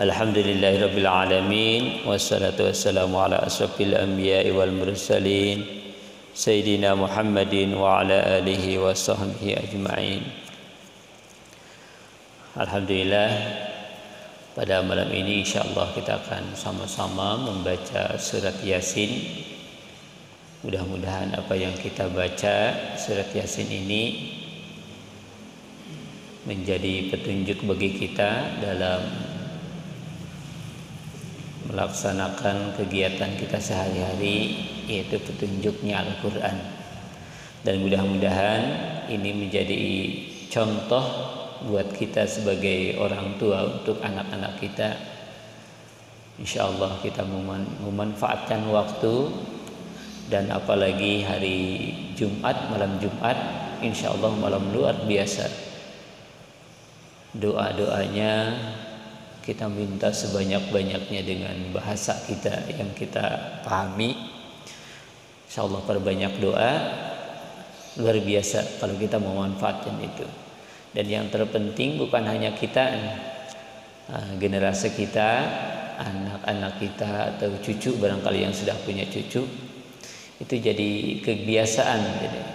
Alhamdulillahirabbil alamin wassalatu wassalamu ala asyrafil anbiya'i wal mursalin sayyidina Muhammadin wa ala alihi wa sahbihi ajma'in. Alhamdulillah, pada malam ini insyaallah kita akan sama-sama membaca surat Yasin. Mudah-mudahan apa yang kita baca surat Yasin ini menjadi petunjuk bagi kita dalam melaksanakan kegiatan kita sehari-hari, yaitu petunjuknya Al-Quran. Dan mudah-mudahan ini menjadi contoh buat kita sebagai orang tua untuk anak-anak kita. InsyaAllah kita memanfaatkan waktu, dan apalagi hari Jumat, malam Jumat, InsyaAllah malam luar biasa. Doa-doanya kita minta sebanyak-banyaknya dengan bahasa kita yang kita pahami. InsyaAllah perbanyak doa, luar biasa kalau kita memanfaatkan itu. Dan yang terpenting bukan hanya kita, generasi kita, anak-anak kita atau cucu barangkali yang sudah punya cucu, itu jadi kebiasaan.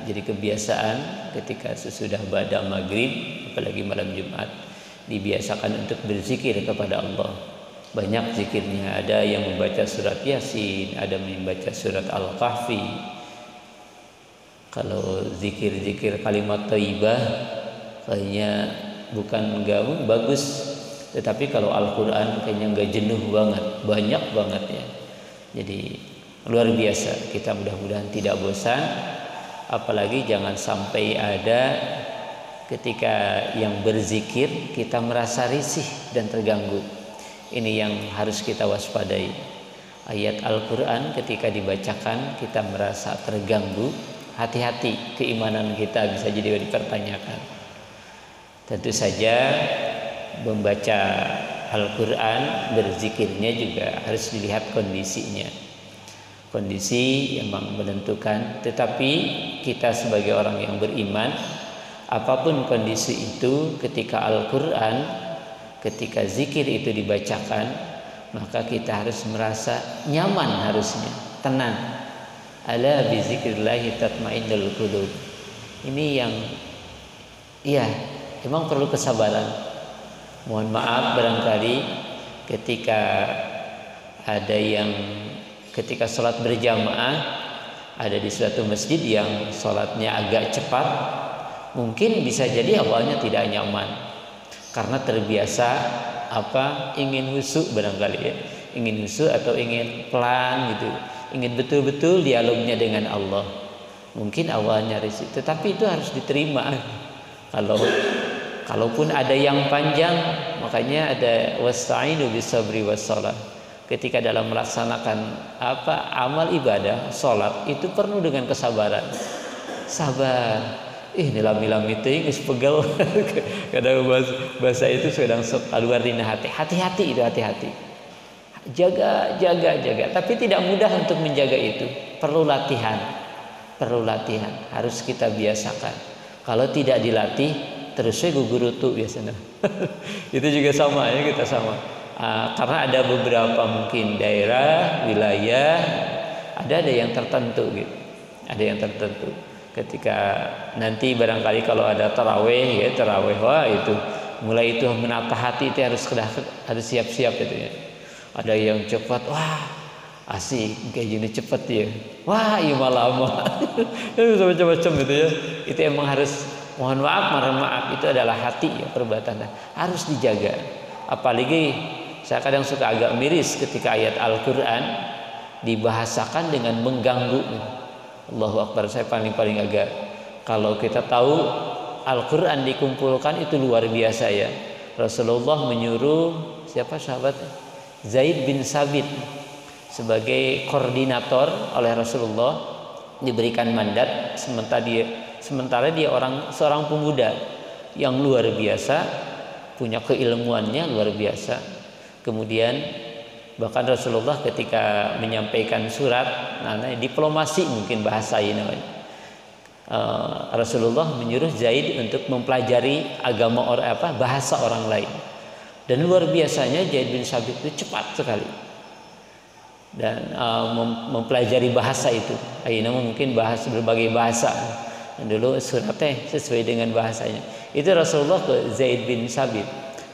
Jadi kebiasaan ketika sesudah ba'da maghrib, apalagi malam Jumat, dibiasakan untuk berzikir kepada Allah. Banyak zikirnya, ada yang membaca surat Yasin, ada yang membaca surat Al-Kahfi. Kalau zikir-zikir kalimat thayyibah kayaknya bukan gabung bagus, tetapi kalau Al-Quran kayaknya nggak jenuh banget, banyak banget ya. Jadi luar biasa, kita mudah-mudahan tidak bosan. Apalagi jangan sampai ada ketika yang berzikir kita merasa risih dan terganggu. Ini yang harus kita waspadai. Ayat Al-Quran ketika dibacakan kita merasa terganggu, hati-hati, keimanan kita bisa jadi dipertanyakan. Tentu saja membaca Al-Quran, berzikirnya juga harus dilihat kondisinya. Kondisi yang menentukan, tetapi kita sebagai orang yang beriman, apapun kondisi itu, ketika Al-Quran, ketika zikir itu dibacakan, maka kita harus merasa nyaman, harusnya tenang. Ala bi zikrillahi tatmainnul qulub. Ini yang memang perlu kesabaran. Mohon maaf barangkali ketika ada yang ketika sholat berjamaah, ada di suatu masjid yang sholatnya agak cepat, mungkin bisa jadi awalnya tidak nyaman karena terbiasa ingin husu barangkali ya, ingin husu atau ingin pelan gitu, ingin betul-betul dialognya dengan Allah. Mungkin awalnya risih, tetapi itu harus diterima. Kalaupun ada yang panjang, makanya ada wasta'inu bisabri wassalah. Ketika dalam melaksanakan amal ibadah, sholat itu penuh dengan kesabaran. Sabar. Nilami-lami teh geus pegel. Kadang bahasa itu sedang keluar dina hati. Hati-hati itu, hati-hati. Jaga. Tapi tidak mudah untuk menjaga itu. Perlu latihan. Harus kita biasakan. Kalau tidak dilatih, terus gugurutu biasanya. Itu juga sama ya, kita sama. Karena ada beberapa mungkin daerah, wilayah, ada yang tertentu gitu. Ada yang tertentu. Ketika nanti barangkali kalau ada taraweh ya, wah itu mulai itu menata hati itu harus siap-siap itu ya. Ada yang cepat, wah asik kayak gini cepat ya, wah iya lama macam-macam gitu ya. Itu emang harus mohon maaf itu adalah hati ya, perbuatan harus dijaga. Apalagi saya kadang suka agak miris ketika ayat Al-Quran dibahasakan dengan mengganggu. Allahu Akbar, saya paling agak. Kalau kita tahu Al-Quran dikumpulkan itu luar biasa ya. Rasulullah menyuruh siapa sahabat? Zaid bin Sabit sebagai koordinator oleh Rasulullah, diberikan mandat, sementara dia seorang pemuda yang luar biasa, punya keilmuannya luar biasa. Kemudian bahkan Rasulullah ketika menyampaikan surat, diplomasi mungkin bahasa ini namanya, Rasulullah menyuruh Zaid untuk mempelajari agama bahasa orang lain. Dan luar biasanya Zaid bin Sabit itu cepat sekali dan mempelajari bahasa itu. Ayeuna mungkin berbagai bahasa. Dan dulu suratnya sesuai dengan bahasanya. Itu Rasulullah ke Zaid bin Sabit.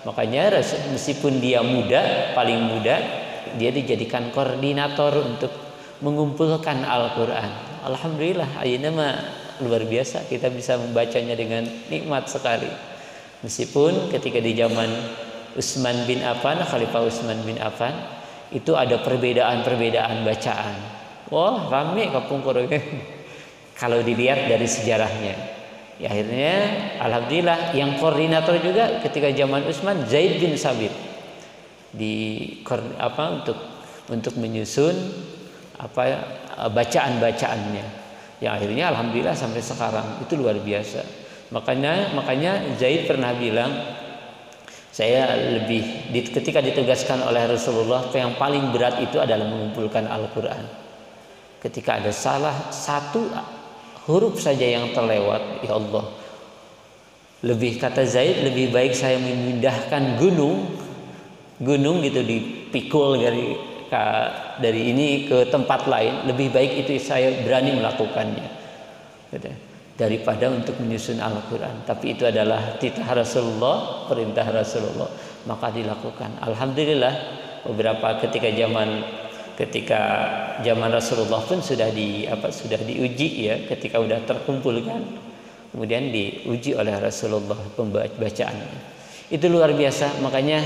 Makanya meskipun dia muda, paling muda, dia dijadikan koordinator untuk mengumpulkan Al-Quran. Alhamdulillah, ayeuna mah luar biasa, kita bisa membacanya dengan nikmat sekali. Meskipun ketika di zaman Utsman bin Affan, Khalifah Utsman bin Affan, itu ada perbedaan-perbedaan bacaan. Wah, rame kampung Korogeng. Kalau dilihat dari sejarahnya, ya akhirnya alhamdulillah yang koordinator juga ketika zaman Utsman Zaid bin Sabit untuk menyusun bacaan-bacaannya. Yang akhirnya alhamdulillah sampai sekarang itu luar biasa. Makanya Zaid pernah bilang, saya ketika ditugaskan oleh Rasulullah, yang paling berat itu adalah mengumpulkan Al-Quran. Ketika ada salah satu huruf saja yang terlewat, ya Allah, kata Zaid, lebih baik saya memindahkan gunung gitu, dipikul dari ini ke tempat lain, lebih baik itu saya berani melakukannya gitu, daripada untuk menyusun Al-Quran. Tapi itu adalah titah Rasulullah, perintah Rasulullah, maka dilakukan. Alhamdulillah beberapa ketika zaman Rasulullah pun sudah diuji ya, ketika sudah terkumpulkan, kemudian diuji oleh Rasulullah pembacaannya. Itu luar biasa. Makanya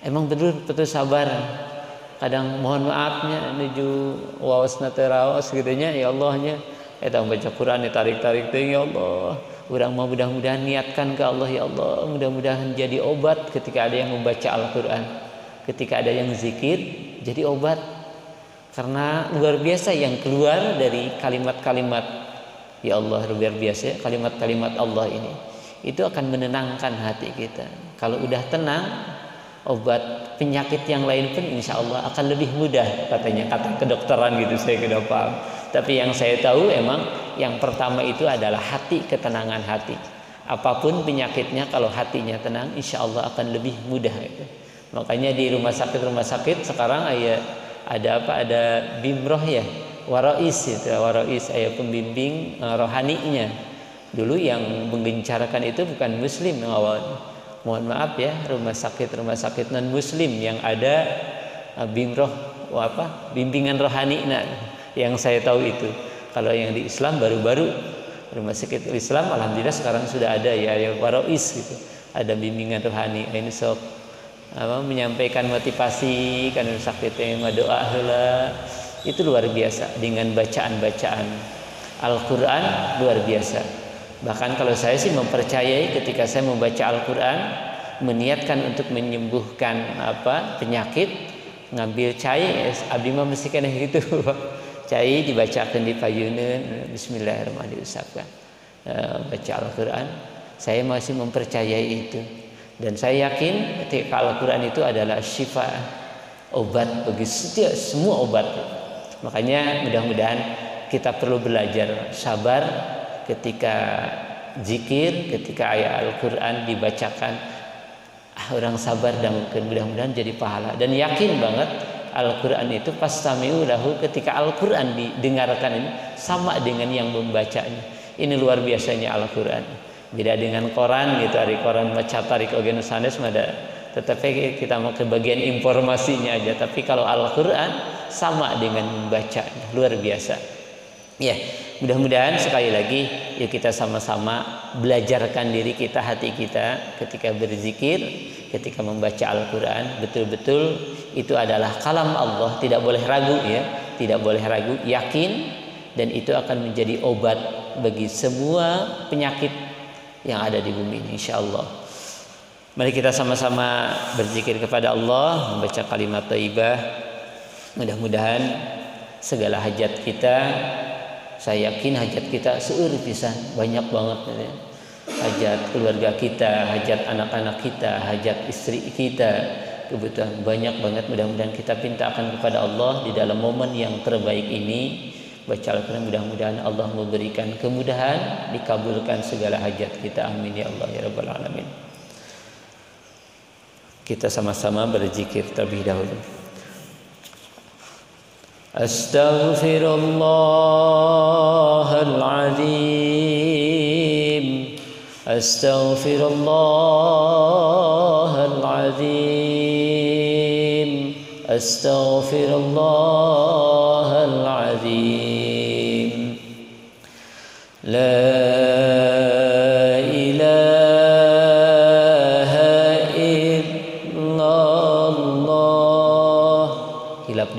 emang betul sabar. Kadang mohon maafnya menuju waosna terawas gitunya, ya Allahnya eta baca Quran ditarik-tarik teh, ya Allah, urang mau mudah-mudahan niatkan ke Allah, ya Allah, mudah-mudahan jadi obat ketika ada yang membaca Al-Quran, ketika ada yang zikir jadi obat. Karena luar biasa yang keluar dari kalimat-kalimat, ya Allah, luar biasa kalimat-kalimat Allah ini, itu akan menenangkan hati kita. Kalau udah tenang, obat penyakit yang lain pun insya Allah akan lebih mudah, katanya, kata kedokteran gitu, saya tidak paham. Tapi yang saya tahu emang yang pertama itu adalah hati, ketenangan hati. Apapun penyakitnya, kalau hatinya tenang, insya Allah akan lebih mudah itu. Makanya di rumah sakit sekarang ada bimroh ya, warois itu, warois pembimbing rohaninya. Dulu yang menggencarkan itu bukan Muslim awalnya. Mohon maaf ya, rumah sakit non Muslim yang ada bimroh bimbingan rohani. Yang saya tahu itu. Kalau yang di Islam baru-baru rumah sakit Islam alhamdulillah sekarang sudah ada ya warois gitu, ada bimbingan rohani. Ini sok menyampaikan motivasi kan sakit yang doa heula, itu luar biasa dengan bacaan-bacaan Al-Quran, luar biasa. Bahkan kalau saya sih mempercayai ketika saya membaca Al-Quran, meniatkan untuk menyembuhkan penyakit, ngambil cai abdi mah mesti kena gitu. Cai dibacakan di payuneun, bismillahirrahmanirrahim, baca Al-Quran. Saya masih mempercayai itu, dan saya yakin ketika Al-Quran itu adalah syifa, obat bagi setiap semua obat. Makanya mudah-mudahan kita perlu belajar sabar ketika zikir, ketika ayat Al-Quran dibacakan, orang sabar dan mudah-mudahan jadi pahala. Dan yakin banget Al-Quran itu pastami'u lahu, ketika Al-Quran didengarkan ini sama dengan yang membacanya. Ini luar biasanya Al-Quran. Beda dengan koran gitu, hari koran maca tarik ogen sanes ada, tetapi kita mau ke bagian informasinya aja. Tapi kalau Al-Quran sama dengan membacanya, luar biasa. Ya, mudah-mudahan sekali lagi ya kita sama-sama belajarkan diri kita, hati kita ketika berzikir, ketika membaca Al-Quran, betul-betul itu adalah kalam Allah, tidak boleh ragu ya, tidak boleh ragu, yakin, dan itu akan menjadi obat bagi semua penyakit yang ada di bumi ini insyaallah. Mari kita sama-sama berzikir kepada Allah, membaca kalimat thayyibah. Mudah-mudahan segala hajat kita, saya yakin hajat kita seueur pisan, banyak banget ya. Hajat keluarga kita, hajat anak-anak kita, hajat istri kita, kebutuhan banyak banget. Mudah-mudahan kita pintakan kepada Allah di dalam momen yang terbaik ini. Baca Al-Quran, mudah-mudahan Allah memberikan kemudahan, dikabulkan segala hajat kita. Amin ya Allah ya Rabbal Alamin. Kita sama-sama berzikir terlebih dahulu. Astaghfirullahaladzim, astaghfirullahaladzim, astaghfirullahaladzim. La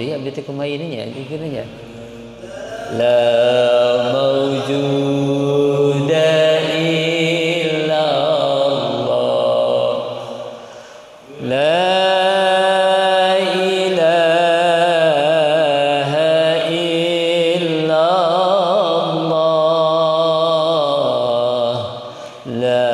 dia abdi kumai ininya dikiranya la maujuda illa Allah, la ilaha illa Allah, la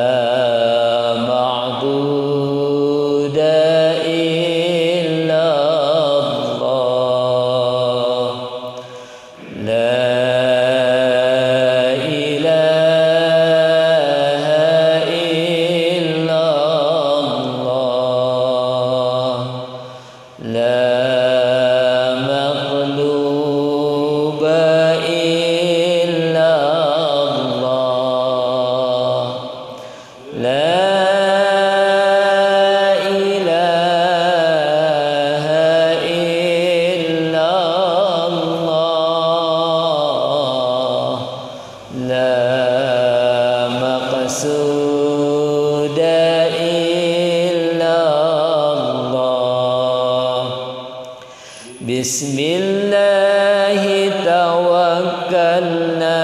Bismillahi tawakkalna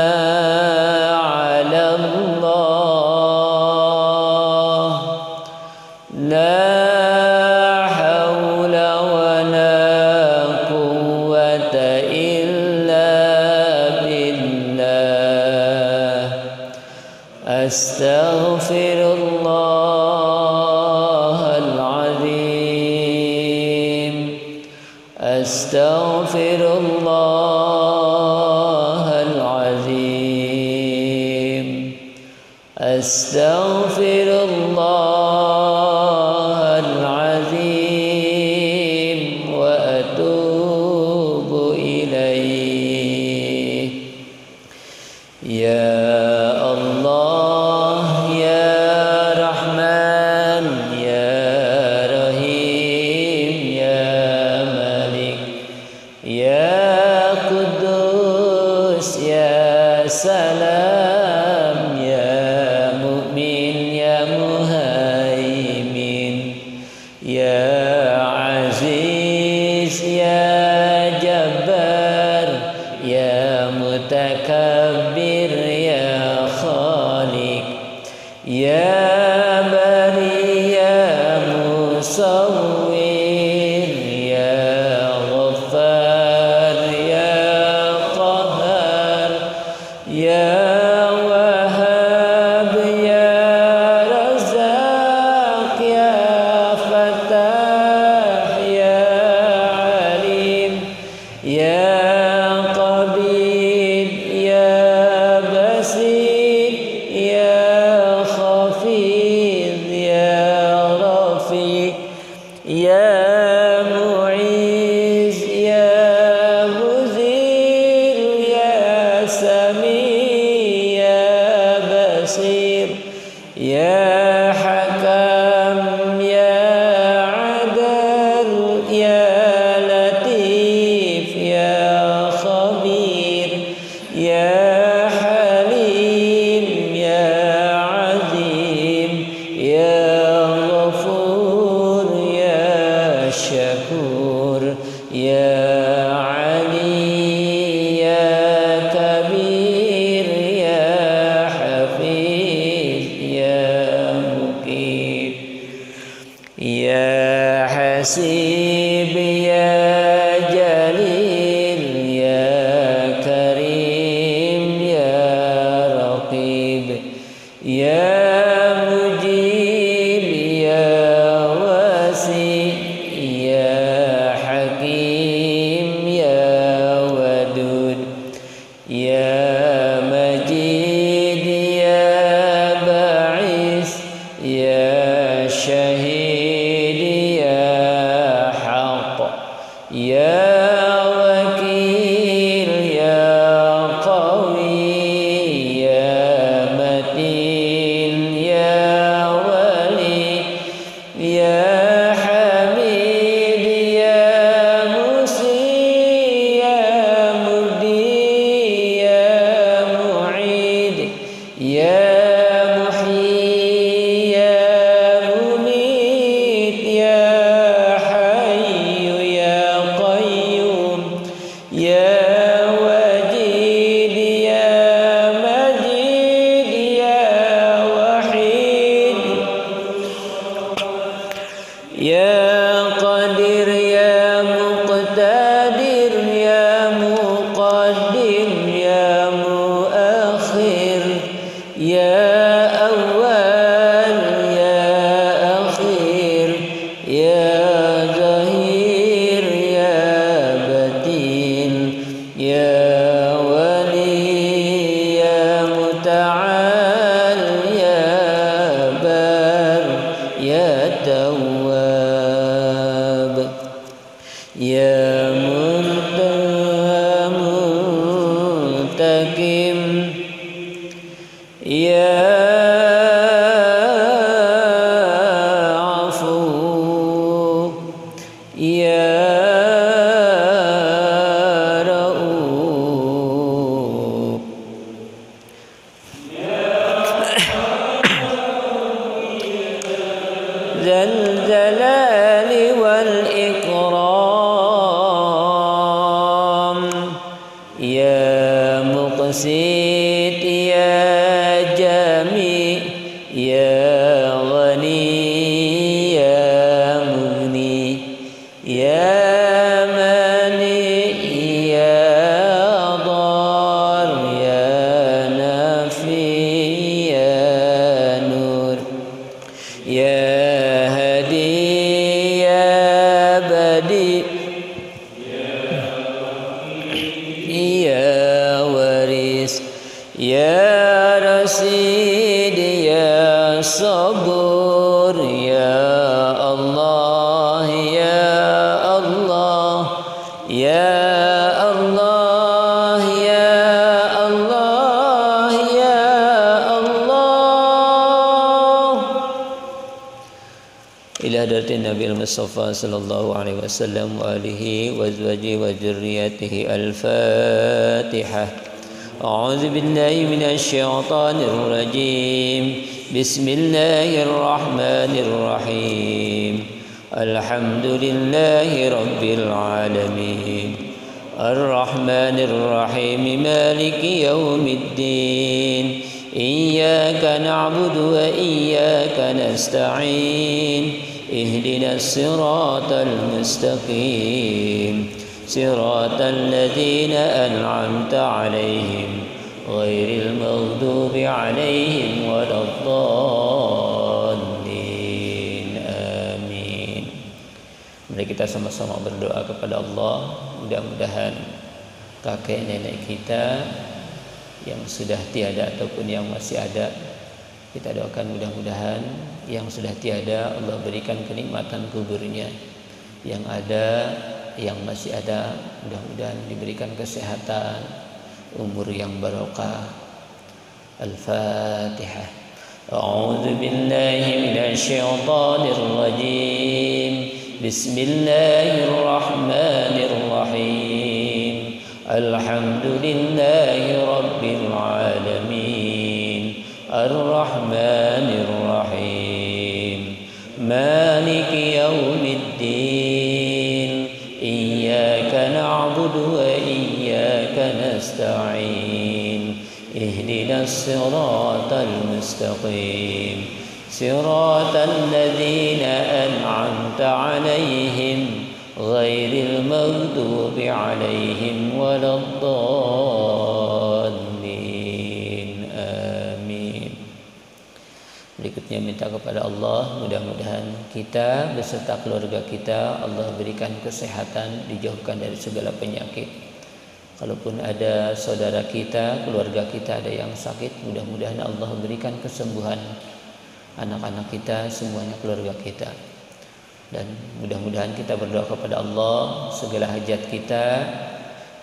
ala Allah, la hawla wa la quwwata illa billah. Astaghfirullahaladzim, astaghfirullahaladzim, astaghfirullahaladzim wa atubu ilaih. Ya Allah, ya Rahman, ya Rahim, ya Malik, ya Kudus, ya Salam, ya Mu'min, ya Muhaimin, ya Aziz, ya Jabbar, ya Mutakabbir, ya Khaliq, ya Bari, ya Musawwir, ya Ghaffar, ya Qahhar, ya Wahhab, ya Razzaq, ya Fattah, ya Alim, ya Qabid, ya Basit, ya Khafid, ya Rafiq, ya Mu'iz, ya Muzil, ya Sami, ya Basir, ya Hakam, ya Adal, ya Latif, ya Khabir, ya Halim, ya Azim, ya Ghafur, ya Syakur, ya Ali, ya Kabir, ya Hafiz, ya Muqim, ya Hasib, ya Jalil, ya Karim, ya Raqib, ya Mujib, ya Wasi, ya Hakim, Ya Wakil, Ya Qawi, Ya Matin, Ya Wali, Ya Hamid, Ya Musi, Ya Mubdi, Ya Mu'id, Ya Muhyi, Ya Mumit, Ya Hayyu, Ya Qayyum, Ya Wajid, Ya Majid, Ya Wahid, Ya Qadir, Ya Muqtadir, Ya Muqaddim, Ya Muakhir, Ya Awwal, Ya Akhir, Ya Zahir, Ya Batin, Ya Wali, Ya Muta'al, Ya Bar, Ya Tawwab, Ya Muntakim, Ya Afu, Ya Ra'uf, Dzal Jalali wal Ikram, Ya Muqsit, Ya Jami, Ya Ghani, Ya Mughni, Ya Mani, Ya Dar, Ya Nafi, Ya Nur, Ya Hadi, Ya Badi, Ya Waris, Ya Rasid, Ya Sabur, Ya Allah, Ya Allah, Ya Allah, Ya Allah, Ya Allah. Ila hadratin Nabi Mustafa sallallahu alaihi wasallam wa alihi wa azwajihi wa dzurriyyatihi. Al-Fatihah. A'udzu billahi minasy syaithanir rajim. Bismillahirrahmanir rahim. Alhamdulillahi rabbil alamin. Ar-Rahmanir Rahim. Maliki yaumiddin. Iyyaka na'budu wa iyyaka nasta'in. Ihdinas siratal mustaqim. Siratal ladzina an'amta 'alaihim ghairil maghdubi 'alaihim waladdallin. Amin. Mari kita sama-sama berdoa kepada Allah, mudah-mudahan kakek nenek kita yang sudah tiada ataupun yang masih ada, kita doakan mudah-mudahan yang sudah tiada Allah berikan kenikmatan kuburnya, yang ada, yang masih ada, mudah-mudahan diberikan kesehatan, umur yang barokah. Al-Fatihah. A'udzu billahi minasy syaithanir rajim. Bismillahirrahmanirrahim. Alhamdulillahi rabbil alamin. Ar-Rahmanir Rahim. Maliki yaumiddin. Iyyaka na'budu wa iyyaka nasta'in. Ihdinas siratal mustaqim. Siratal ladzina an'amta 'alaihim ghairil maghdubi 'alaihim waladdallin. Amin. Berikutnya minta kepada Allah, mudah-mudahan kita beserta keluarga kita Allah berikan kesehatan, dijauhkan dari segala penyakit. Kalaupun ada saudara kita, keluarga kita ada yang sakit, mudah-mudahan Allah berikan kesembuhan. Anak-anak kita, semuanya keluarga kita. Dan mudah-mudahan kita berdoa kepada Allah, segala hajat kita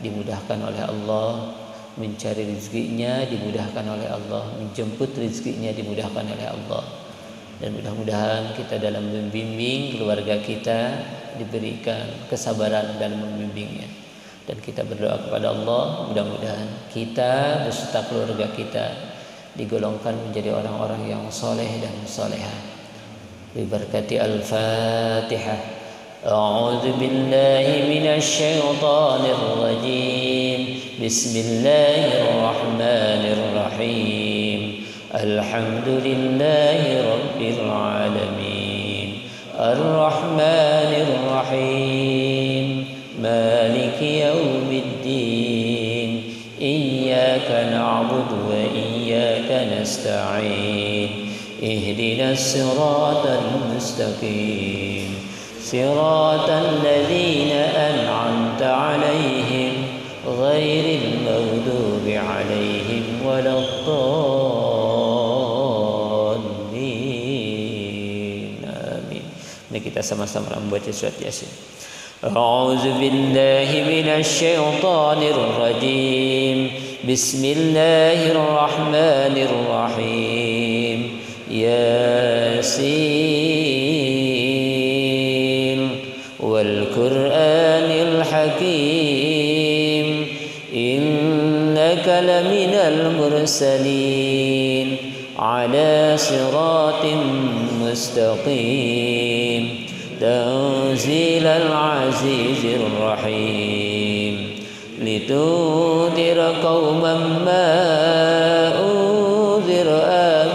dimudahkan oleh Allah, mencari rezekinya dimudahkan oleh Allah, menjemput rezekinya dimudahkan oleh Allah. Dan mudah-mudahan kita dalam membimbing keluarga kita diberikan kesabaran dalam membimbingnya. Dan kita berdoa kepada Allah, mudah-mudahan kita beserta keluarga kita digolongkan menjadi orang-orang yang soleh dan solehah. Biberkati Al-Fatihah. A'udzu billahi minasy syaithanir rajim. Bismillahirrahmanirrahim. Alhamdulillahi rabbil alamin. Ar-Rahmanir Rahim. Maliki yaumiddin. Iyyaka na'budu wa iyyaka nasta'in. Ihdinas siratal mustaqim. Siratal ladzina an'amta 'alaihim ghairil maghdubi 'alaihim waladdallin. Amin. Mari kita sama-sama membaca surat Yasin. A'udzu billahi minasy syaithanir rajim. Bismillahirrahmanirrahim. Yasin wal Qur'anil Hakim. Innaka laminal mursalin ala siratin mustaqim. Tanzilal azizir rahim. Litundira qauman ma unzira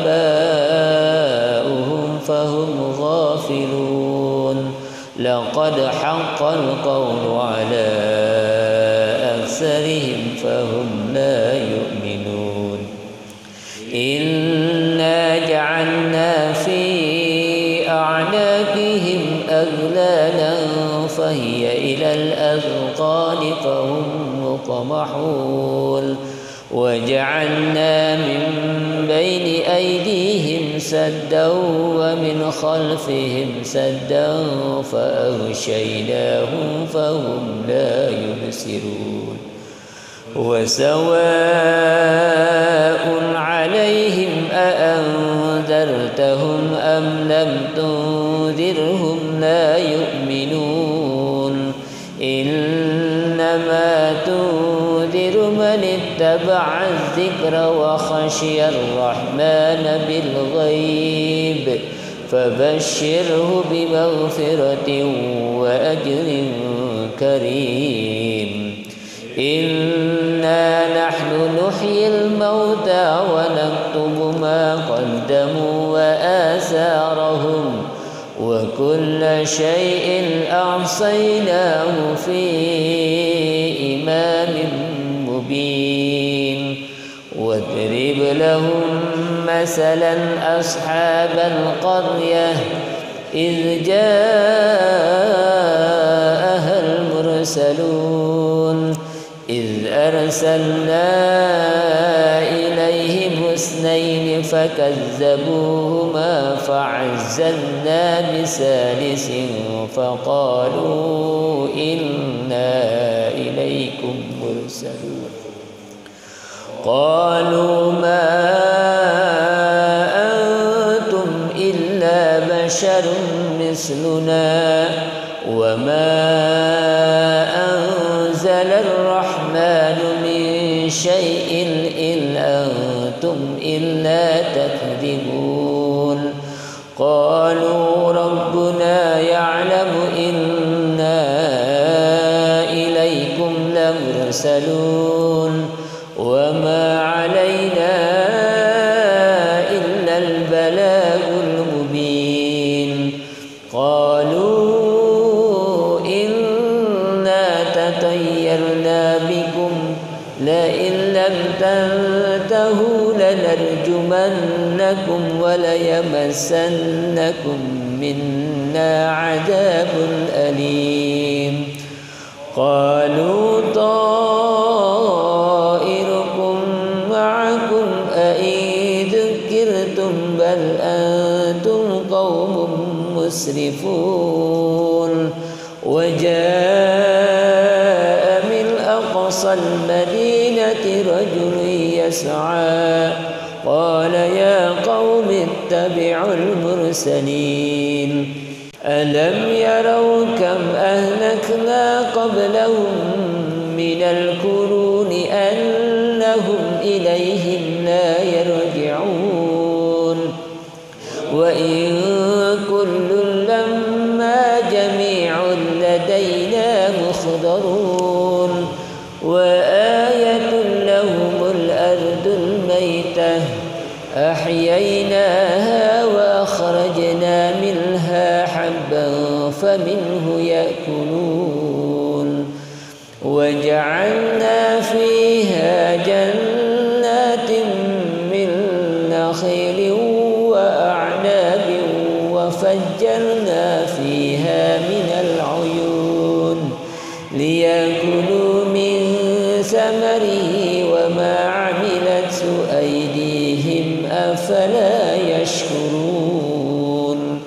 aba'uhum fahum ghafilun. Laqad haqqal qawlu ala aksarihim fahum la yu'minun. Inna ja'alna fi a'naqihim aghlalan fahiya ilal azqani fahum muqmahun. وجعلنا من بين أيديهم سدا ومن خلفهم سدا فأغشيناهم فهم لا يبصرون. وسواء عليهم أأنذرتهم أم لم تنذرهم لا يؤمنون. إنما تنذر من اتبع الذكر وخشي الرحمن بالغيب فبشره بمغفرة وأجر كريم. إنا نحن نحيي الموتى ونكتب ما قدموا وآثارهم وكل شيء أحصيناه في إمام مبين. واضرب لهم مثلا أصحاب القرية إذ جاءها المرسلون إذ أرسلنا إليهم اثنين فكذبوهما فعززنا بثالث فقالوا إنا إليكم مرسلون. قالوا ما أنتم إلا بشر مثلنا وما أنزل الرحمن من شيء إن أنتم إلا تكذبون. قالوا ربنا يعلم إنا إليكم لمرسلون وما علينا إلا البلاغ المبين. قالوا إنا تطيرنا بكم لئن لم تنتهوا لنرجمنكم وليمسنكم منا عذاب أليم. قالوا طائركم معكم أئن ذكرتم بل أنتم قوم مسرفون وجاء من أقصى المدينة رجل يسعى قال يا قوم اتبعوا المرسلين ألم يروا كم أهلكنا قبلهم من القرون أنهم إليهم لا يرجعون وإن كل لما جميع لدينا محضرون وآية لهم الأرض الميتة أحييناها وأخرجنا منها حبا فمنه يأكلون وجعلنا فيها جنات من نخيل وأعناب وفجرنا فيها من العيون ليأكلوا من ثمره وما عملته أيديهم أفلا يشكرون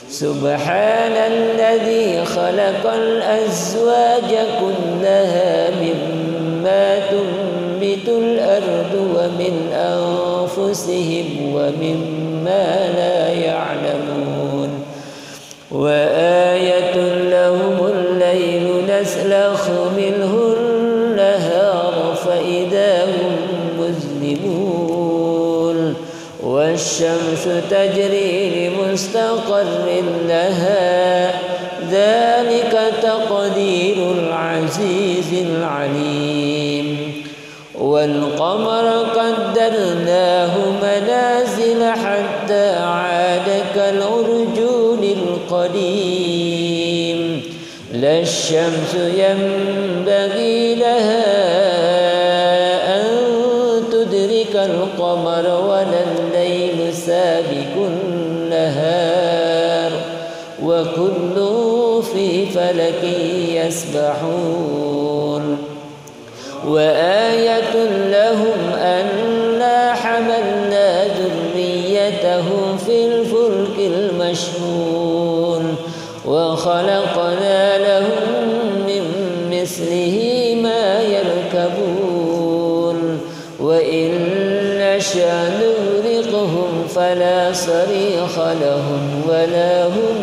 سبحان الذي خلق الأزواج كلها مما تنبت الأرض ومن أنفسهم ومما لا يعلمون وآية لهم الليل نسلخ منه النهار فإذا هم مظلمون والشمس تجري لمستقر لها ذلك تقدير العزيز العليم والقمر قدرناه منازل حتى عاد كالعرجون القديم لا الشمس ينبغي لها أن تدرك القمر ولا الليل سابق النهار وكل في فلك يسبحون وآية لهم أنا حملنا ذريتهم في الفلك المشحون وخلقنا لهم من مثله ما يركبون وإن نشأ نغرقهم فلا صريخ لهم ولا هم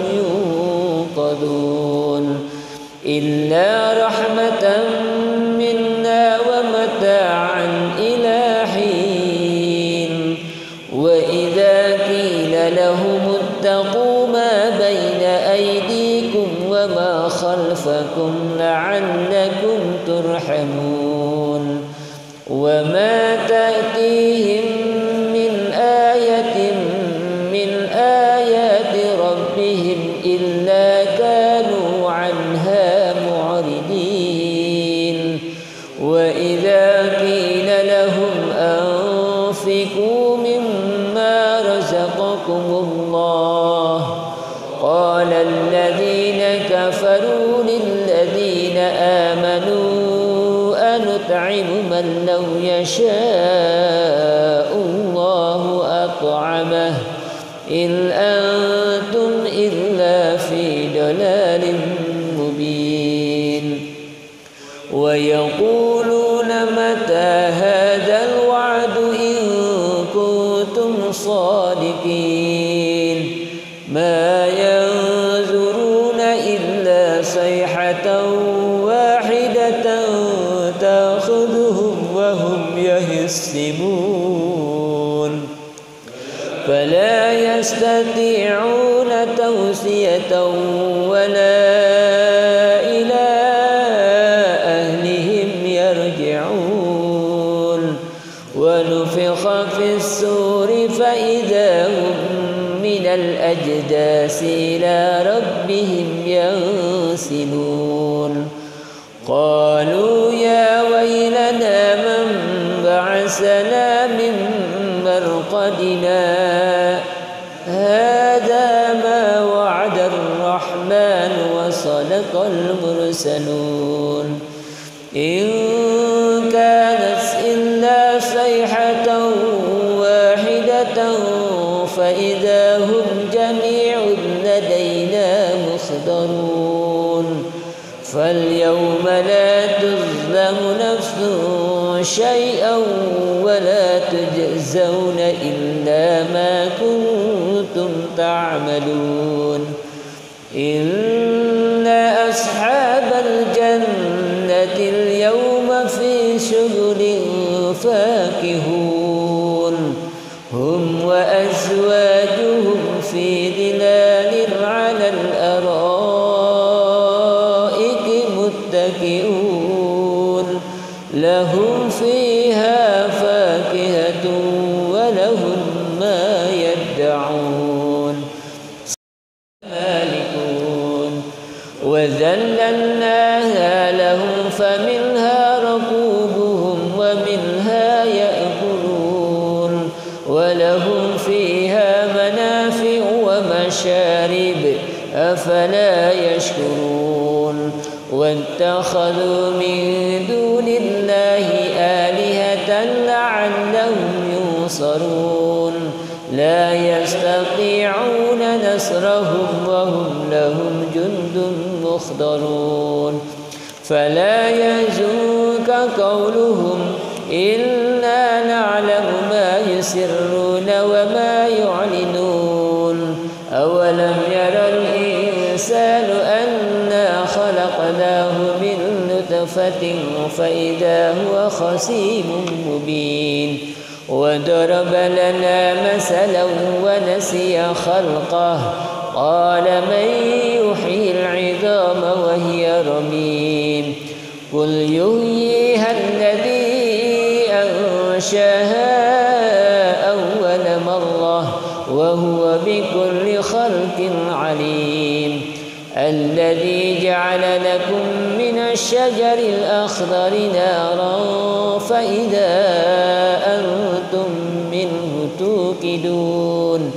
ينقذون إلا رحمة منا ومتاعا إلى حين وإذا قيل لهم اتقوا ما بين أيديكم وما خلفكم لعلكم ترحمون وما تأتيهم من آية من آيات ربهم إلا كانوا عنها معرضين وإذا قيل لهم أنفقوا مما رزقكم الله قال الذين كفروا للذين آمنوا أنطعم من لو يشاء الله أطعمه إن أنتم إلا في ضلال مبين ويقولون متى هذا الوعد إن كنتم صادقين ما ينظرون إلا صيحة واحدة تأخذهم وهم يهسمون فلا يستطيعون توصية ولا إلى أهلهم يرجعون ونفخ في الصور فإذا هم من الأجداث إلى ربهم ينسلون قالوا يا ويلنا من بعثنا من مرقدنا هذا ما وعد الرحمن وصدق المرسلون إن كانت إلا صيحة واحدة فإذا هم جميع لدينا تظلم نفس شيئا ولا تجزون إلا ما كنتم تعملون إن أصحاب الجنة اليوم في شغل فاكهون هم وأزواجهم في ظلال على الأرائك متكئون لهم فيها فاكهة ولهم ما يدعون مالكون وذللناها لهم فمنها ركوبهم ومنها يأكلون ولهم فيها منافع ومشارب أفلا يشكرون واتخذوا من دون الله آلهة لعلهم ينصرون لا يستطيعون نصرهم وهم لهم جند مخضرون فلا يحزنك قولهم إنا نعلم ما يسرون وما يعلنون أولم ير الإنسان أنا خلقناه من نطفة فإذا هو خصيم مبين وضرب لنا مثلا ونسي خلقه قال من يحيي العظام وهي رميم قل يحييها الذي أنشاها أول مرة وهو بكل خلق عليم الذي جعل لكم من الشجر الأخضر نارا فإذا أنتم منه توقدون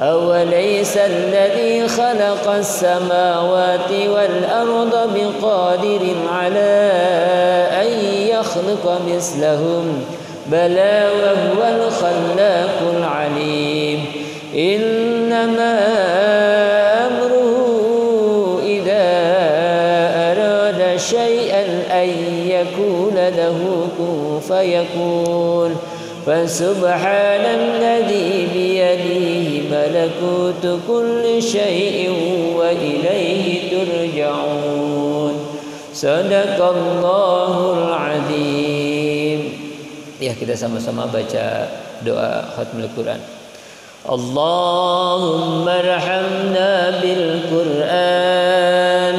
أوليس الذي خلق السماوات والأرض بقادر على أن يخلق مثلهم بلى وهو الخلاق العليم إنما أمره إذا أراد شيئا أن يكون له كن فيكون فسبحان الذي بيده ملكوت كل شيء وإليه ترجعون صدق Allahul Azim. Ya, kita sama-sama baca doa khatmul Quran. Allahumma arhamna bil Quran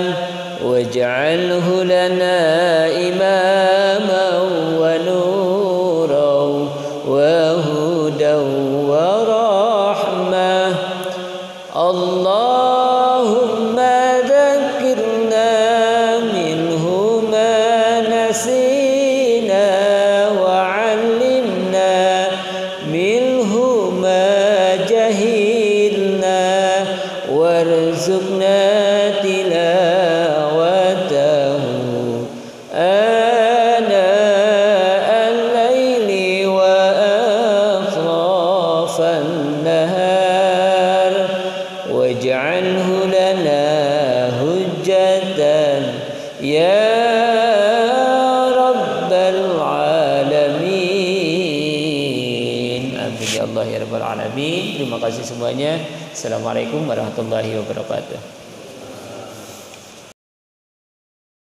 waj'alhu lana imaman wa nuran wa hudan wa rahmah. Allahumma dhakkirna minhu ma nasina wa 'allimna minhu ma jahilna warzuqna tilawatahu ana al-laili wa atrafan nahar waj'alhu lana hujjatan ya rabbal alamin. Amin ya Allah ya rabbal alamin. Terima kasih semuanya. Assalamualaikum warahmatullahi wabarakatuh.